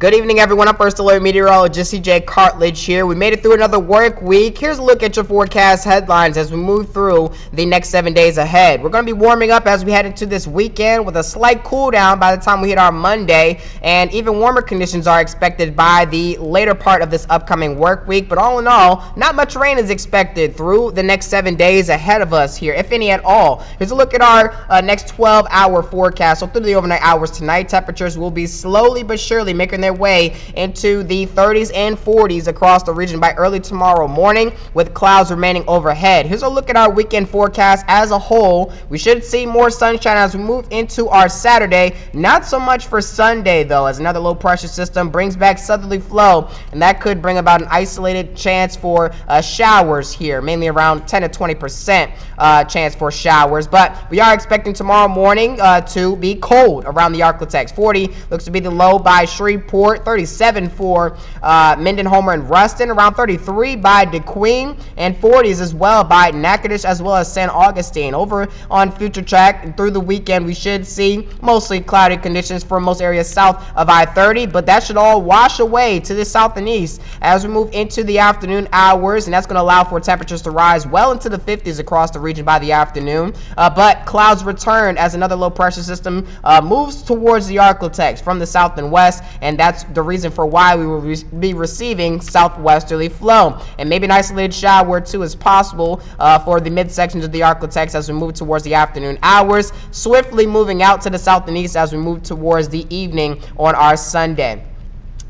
Good evening, everyone. I'm First Alert Meteorologist CJ Cartledge here. We made it through another work week. Here's a look at your forecast headlines as we move through the next 7 days ahead. We're going to be warming up as we head into this weekend with a slight cool down by the time we hit our Monday, and even warmer conditions are expected by the later part of this upcoming work week. But all in all, not much rain is expected through the next 7 days ahead of us here, if any at all. Here's a look at our next 12-hour forecast. So through the overnight hours tonight, temperatures will be slowly but surely making their way into the 30s and 40s across the region by early tomorrow morning, with clouds remaining overhead. Here's a look at our weekend forecast as a whole. We should see more sunshine as we move into our Saturday. Not so much for Sunday, though, as another low pressure system brings back southerly flow, and that could bring about an isolated chance for showers here, mainly around 10 to 20% chance for showers. But we are expecting tomorrow morning to be cold around the Arklatex. 40 looks to be the low by Shreveport, 37 for Minden, Homer, and Ruston, around 33 by DeQueen, and 40s as well by Natchitoches as well as St. Augustine. Over on Future Track through the weekend, we should see mostly cloudy conditions for most areas south of I-30, but that should all wash away to the south and east as we move into the afternoon hours, and that's going to allow for temperatures to rise well into the 50s across the region by the afternoon. But clouds return as another low pressure system moves towards the Arklatex from the south and west, and that's the reason for why we will be receiving southwesterly flow. And maybe an isolated shower or two is possible for the midsections of the Arklatex as we move towards the afternoon hours, swiftly moving out to the south and east as we move towards the evening on our Sunday.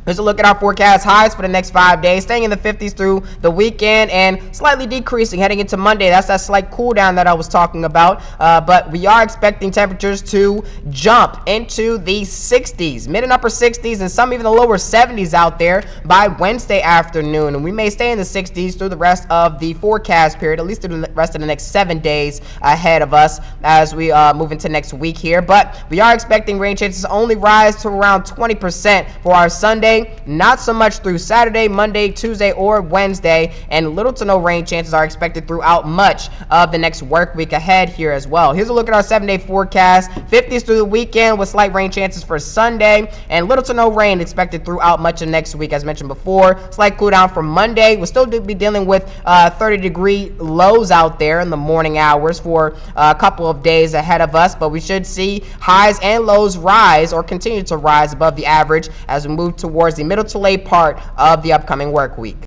Here's a look at our forecast highs for the next 5 days, staying in the 50s through the weekend and slightly decreasing heading into Monday. That's that slight cool down that I was talking about. But we are expecting temperatures to jump into the 60s, mid and upper 60s, and some even the lower 70s out there by Wednesday afternoon. And we may stay in the 60s through the rest of the forecast period, at least through the rest of the next 7 days ahead of us as we move into next week here. But we are expecting rain chances to only rise to around 20% for our Sunday. Not so much through Saturday, Monday, Tuesday, or Wednesday, and little to no rain chances are expected throughout much of the next work week ahead here as well. Here's a look at our 7-day forecast. 50s through the weekend with slight rain chances for Sunday, and little to no rain expected throughout much of next week, as mentioned before. Slight cool down for Monday. We'll still be dealing with 30-degree lows out there in the morning hours for a couple of days ahead of us, but we should see highs and lows rise or continue to rise above the average as we move towards the middle to late part of the upcoming work week.